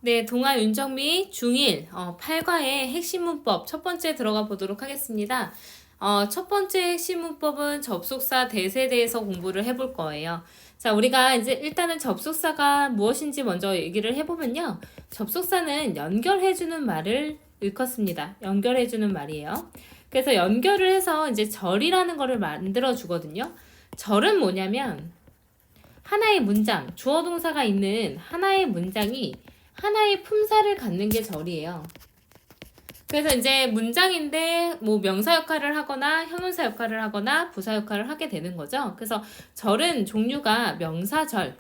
네, 동아 윤정미 중1 8과의 핵심 문법 첫 번째 들어가 보도록 하겠습니다. 첫 번째 핵심 문법은 접속사 that에 대해서 공부를 해볼 거예요. 자, 우리가 이제 일단은 접속사가 무엇인지 먼저 얘기를 해보면요. 접속사는 연결해주는 말을 일컫습니다. 연결해주는 말이에요. 그래서 연결을 해서 이제 절이라는 거를 만들어 주거든요. 절은 뭐냐면 하나의 문장, 주어 동사가 있는 하나의 문장이 하나의 품사를 갖는 게 절이에요. 그래서 이제 문장인데 뭐 명사 역할을 하거나 형용사 역할을 하거나 부사 역할을 하게 되는 거죠. 그래서 절은 종류가 명사절,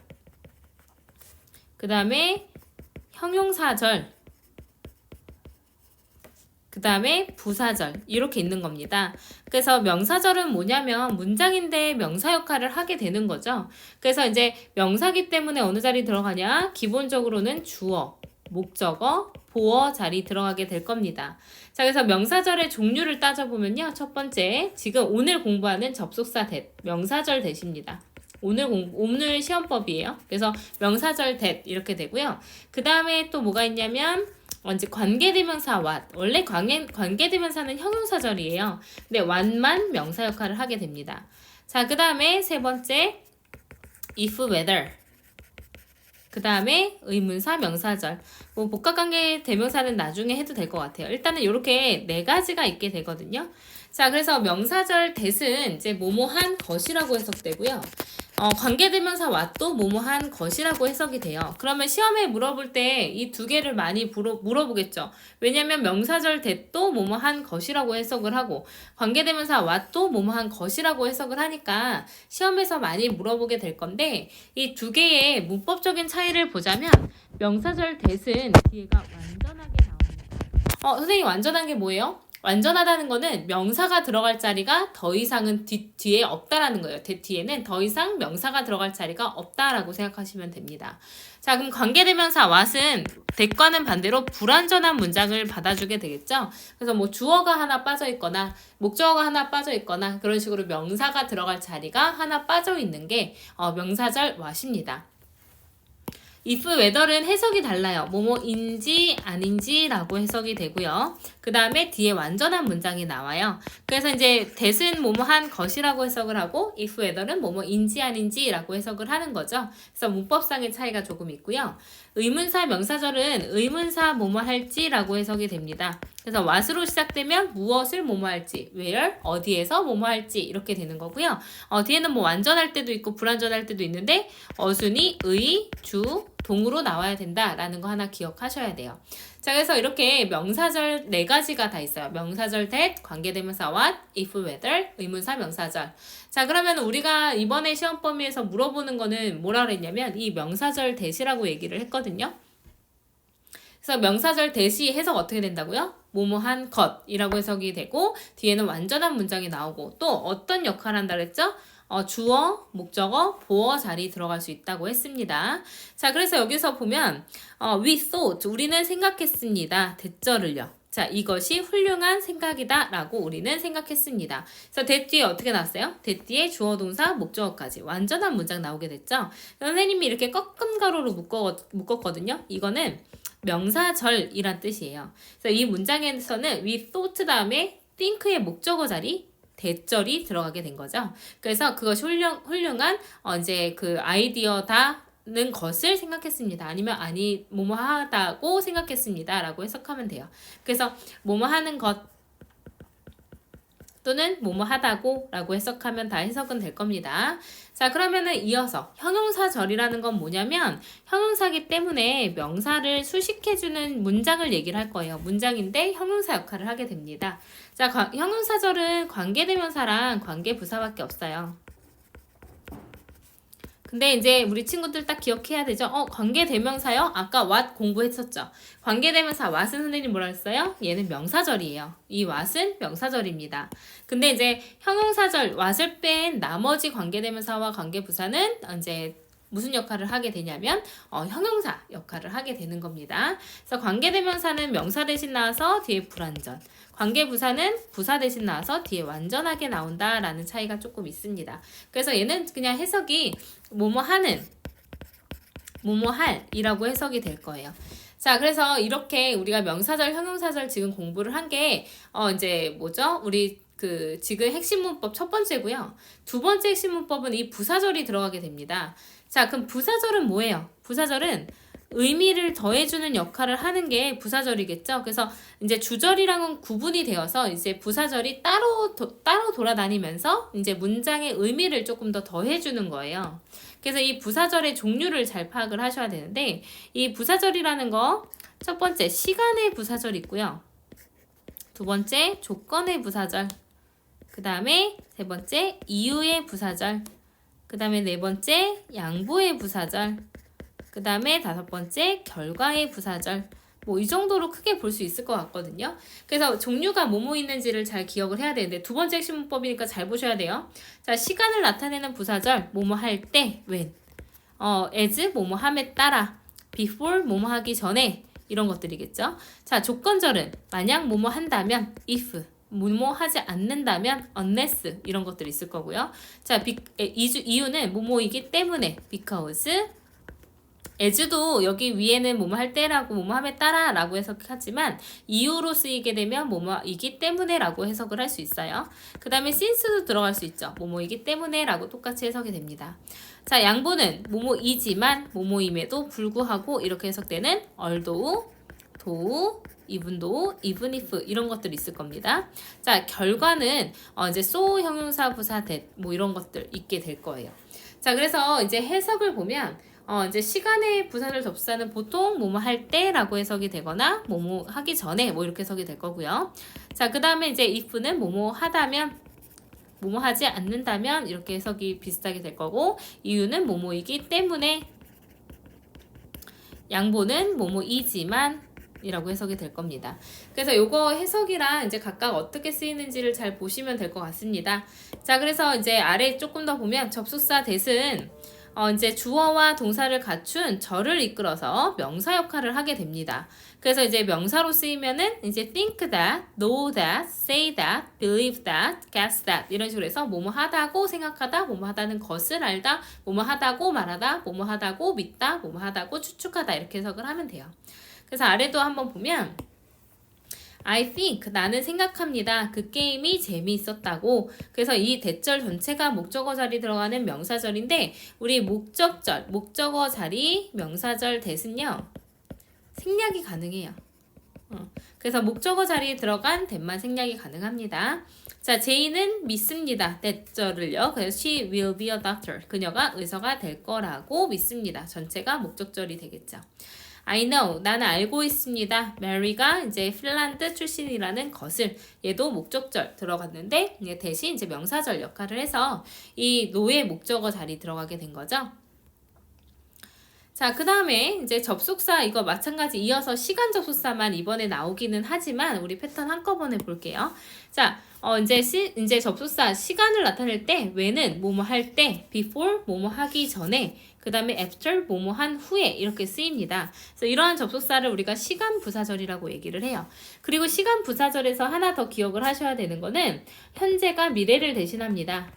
그 다음에 형용사절, 그 다음에 부사절 이렇게 있는 겁니다. 그래서 명사절은 뭐냐면 문장인데 명사 역할을 하게 되는 거죠. 그래서 이제 명사기 때문에 어느 자리 들어가냐? 기본적으로는 주어, 목적어, 보어 자리 들어가게 될 겁니다. 자, 그래서 명사절의 종류를 따져보면요. 첫 번째, 지금 오늘 공부하는 접속사 that, 명사절 that입니다. 오늘 시험법이에요. 그래서 명사절 that 이렇게 되고요. 그 다음에 또 뭐가 있냐면 이제 관계대명사 what. 원래 관계대명사는 형용사절이에요. 근데 what만 명사 역할을 하게 됩니다. 자, 그 다음에 세 번째 if, whether. 그 다음에 의문사, 명사절. 뭐 복합관계 대명사는 나중에 해도 될 것 같아요. 일단은 이렇게 네 가지가 있게 되거든요. 자, 그래서 명사절 that은 이제 뭐뭐한 것이라고 해석되고요. 관계대명사 what도 뭐뭐한 것이라고 해석이 돼요. 그러면 시험에 물어볼 때 이 두 개를 많이 물어보겠죠. 왜냐면 명사절 that도 뭐뭐한 것이라고 해석을 하고 관계대명사 what도 뭐뭐한 것이라고 해석을 하니까 시험에서 많이 물어보게 될 건데 이 두 개의 문법적인 차이를 보자면 명사절 that은 뒤에가 완전하게 나옵니다. 선생님 완전한 게 뭐예요? 완전하다는 거는 명사가 들어갈 자리가 더 이상은 뒤에 없다라는 거예요. 뒤에는 더 이상 명사가 들어갈 자리가 없다라고 생각하시면 됩니다. 자, 그럼 관계대명사 what은 that과는 반대로 불완전한 문장을 받아주게 되겠죠. 그래서 뭐 주어가 하나 빠져 있거나 목적어가 하나 빠져 있거나 그런 식으로 명사가 들어갈 자리가 하나 빠져 있는 게 명사절 what입니다. if, whether는 해석이 달라요. 뭐뭐인지 아닌지라고 해석이 되고요. 그 다음에 뒤에 완전한 문장이 나와요. 그래서 이제 that은 뭐뭐한 것이라고 해석을 하고 if, whether는 뭐뭐인지 아닌지라고 해석을 하는 거죠. 그래서 문법상의 차이가 조금 있고요. 의문사, 명사절은 의문사 뭐뭐 할지라고 해석이 됩니다. 그래서 what으로 시작되면 무엇을 뭐뭐 할지, where, 어디에서 뭐뭐 할지 이렇게 되는 거고요. 뒤에는 뭐 완전할 때도 있고 불완전할 때도 있는데 어순이 의, 주, 동으로 나와야 된다라는 거 하나 기억하셔야 돼요. 자, 그래서 이렇게 명사절 네 가지가 다 있어요. 명사절 that, 관계대명사 what, if, whether, 의문사, 명사절. 자, 그러면 우리가 이번에 시험 범위에서 물어보는 거는 뭐라 그랬냐면 이 명사절 that이라고 얘기를 했거든요. 그래서 명사절 that이 해석 어떻게 된다고요? 뭐뭐한 것이라고 해석이 되고 뒤에는 완전한 문장이 나오고 또 어떤 역할을 한다 그랬죠? 주어, 목적어, 보어 자리 들어갈 수 있다고 했습니다. 자, 그래서 여기서 보면 we thought, 우리는 생각했습니다. 대절을요. 자, 이것이 훌륭한 생각이다 라고 우리는 생각했습니다. 그래서 that 뒤에 어떻게 나왔어요? that 뒤에 주어, 동사, 목적어까지 완전한 문장 나오게 됐죠? 선생님이 이렇게 꺾음가로로 묶었거든요. 이거는 명사절이란 뜻이에요. 그래서 이 문장에서는 we thought 다음에 think의 목적어 자리 대절이 들어가게 된 거죠. 그래서 그것이 훌륭한 이제 그 아이디어다는 것을 생각했습니다. 아니면 뭐뭐 하다고 생각했습니다. 라고 해석하면 돼요. 그래서 뭐뭐 하는 것 또는 뭐뭐 하다고 라고 해석하면 다 해석은 될 겁니다. 자, 그러면은 이어서 형용사절이라는 건 뭐냐면 형용사기 때문에 명사를 수식해주는 문장을 얘기를 할 거예요. 문장인데 형용사 역할을 하게 됩니다. 자, 형용사절은 관계대명사랑 관계부사밖에 없어요. 근데 이제 우리 친구들 딱 기억해야 되죠? 관계대명사요? 아까 what 공부했었죠? 관계대명사 what은 선생님 뭐라 했어요? 얘는 명사절이에요. 이 what은 명사절입니다. 근데 이제 형용사절 what을 뺀 나머지 관계대명사와 관계부사는 이제 무슨 역할을 하게 되냐면 형용사 역할을 하게 되는 겁니다. 그래서 관계대명사는 명사 대신 나와서 뒤에 불완전, 관계부사는 부사 대신 나와서 뒤에 완전하게 나온다라는 차이가 조금 있습니다. 그래서 얘는 그냥 해석이 뭐뭐 하는, 뭐뭐 할이라고 해석이 될 거예요. 자, 그래서 이렇게 우리가 명사절, 형용사절 지금 공부를 한 게, 이제 뭐죠? 우리 지금 핵심 문법 첫 번째고요. 두 번째 핵심 문법은 이 부사절이 들어가게 됩니다. 자, 그럼 부사절은 뭐예요? 부사절은 의미를 더해주는 역할을 하는 게 부사절이겠죠. 그래서 이제 주절이랑은 구분이 되어서 이제 부사절이 따로 돌아다니면서 이제 문장의 의미를 조금 더 더해주는 거예요. 그래서 이 부사절의 종류를 잘 파악을 하셔야 되는데, 이 부사절이라는 거 첫 번째 시간의 부사절 있고요. 두 번째 조건의 부사절. 그 다음에 세 번째 이유의 부사절. 그 다음에 네 번째 양보의 부사절. 그 다음에 다섯 번째 결과의 부사절. 뭐 이 정도로 크게 볼 수 있을 것 같거든요. 그래서 종류가 뭐뭐 있는지를 잘 기억을 해야 되는데, 두 번째 핵심 문법이니까 잘 보셔야 돼요. 자, 시간을 나타내는 부사절 뭐뭐 할 때 when, as 뭐뭐 함에 따라, before 뭐뭐 하기 전에, 이런 것들이겠죠. 자, 조건절은 만약 뭐뭐 한다면 if, 뭐뭐 하지 않는다면 unless, 이런 것들이 있을 거고요. 자, 이유는 뭐뭐이기 때문에 because, as도 여기 위에는 뭐뭐 할 때라고 뭐뭐 함에 따라 라고 해석하지만 이유로 쓰이게 되면 뭐뭐이기 때문에 라고 해석을 할 수 있어요. 그 다음에 since도 들어갈 수 있죠. 뭐뭐이기 때문에 라고 똑같이 해석이 됩니다. 자, 양보는 뭐뭐이지만 뭐뭐임에도 불구하고 이렇게 해석되는 although, though, even though, even if, 이런 것들이 있을 겁니다. 자, 결과는 이제 so 형용사 부사 that 뭐 이런 것들 있게 될 거예요. 자, 그래서 이제 해석을 보면 이제 시간의 부사절 접수사는 보통 뭐뭐 할 때라고 해석이 되거나 뭐뭐 하기 전에 뭐 이렇게 해석이 될 거고요. 자, 그 다음에 이제 if는 뭐뭐 하다면, 뭐뭐 하지 않는다면 이렇게 해석이 비슷하게 될 거고, 이유는 뭐뭐이기 때문에, 양보는 뭐뭐이지만 이라고 해석이 될 겁니다. 그래서 요거 해석이랑 이제 각각 어떻게 쓰이는지를 잘 보시면 될 것 같습니다. 자, 그래서 이제 아래 조금 더 보면 접속사 that은 이제 주어와 동사를 갖춘 절을 이끌어서 명사 역할을 하게 됩니다. 그래서 이제 명사로 쓰이면은 이제 think that, know that, say that, believe that, guess that 이런 식으로 해서 뭐뭐 하다고 생각하다, 뭐뭐 하다는 것을 알다, 뭐뭐 하다고 말하다, 뭐뭐 하다고 믿다, 뭐뭐 하다고 추측하다 이렇게 해석을 하면 돼요. 그래서 아래도 한번 보면 I think, 나는 생각합니다. 그 게임이 재미있었다고. 그래서 이 대절 전체가 목적어 자리 들어가는 명사절인데, 우리 목적어 자리 명사절 that은요, 생략이 가능해요. 그래서 목적어 자리에 들어간 that만 생략이 가능합니다. 자, 제이는 믿습니다. 대절을요. 그래서 she will be a doctor. 그녀가 의사가 될 거라고 믿습니다. 전체가 목적절이 되겠죠. I know, 나는 알고 있습니다. Mary가 이제 핀란드 출신이라는 것을, 얘도 목적절 들어갔는데 대신 이제 명사절 역할을 해서 이 no의 목적어 자리 들어가게 된 거죠. 자, 그 다음에 이제 접속사 이거 마찬가지 이어서 시간 접속사만 이번에 나오기는 하지만 우리 패턴 한꺼번에 볼게요. 자, 이제 접속사 시간을 나타낼 때 when은 뭐뭐 할 때, before 뭐뭐 하기 전에, 그 다음에 after 뭐뭐 한 후에 이렇게 쓰입니다. 그래서 이러한 접속사를 우리가 시간 부사절이라고 얘기를 해요. 그리고 시간 부사절에서 하나 더 기억을 하셔야 되는 거는 현재가 미래를 대신합니다.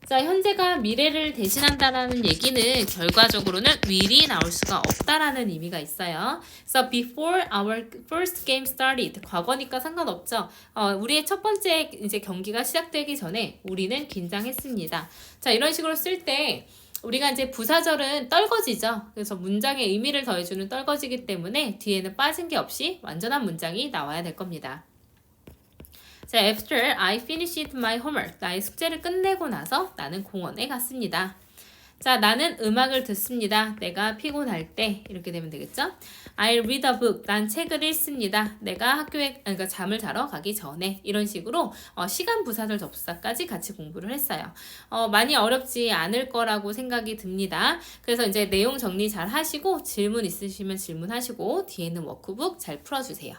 자, 현재가 미래를 대신한다라는 얘기는 결과적으로는 will이 나올 수가 없다라는 의미가 있어요. 그래서 before our first game started, 과거니까 상관없죠. 우리의 첫 번째 이제 경기가 시작되기 전에 우리는 긴장했습니다. 자, 이런 식으로 쓸 때 우리가 이제 부사절은 떨거지죠. 그래서 문장의 의미를 더해주는 떨거지기 때문에 뒤에는 빠진 게 없이 완전한 문장이 나와야 될 겁니다. 자, after I finished my homework. 나의 숙제를 끝내고 나서 나는 공원에 갔습니다. 자, 나는 음악을 듣습니다. 내가 피곤할 때 이렇게 되면 되겠죠? I read a book. 난 책을 읽습니다. 내가 그러니까 잠을 자러 가기 전에 이런 식으로 시간 부사절 접수사까지 같이 공부를 했어요. 많이 어렵지 않을 거라고 생각이 듭니다. 그래서 이제 내용 정리 잘 하시고 질문 있으시면 질문하시고 뒤에는 워크북 잘 풀어주세요.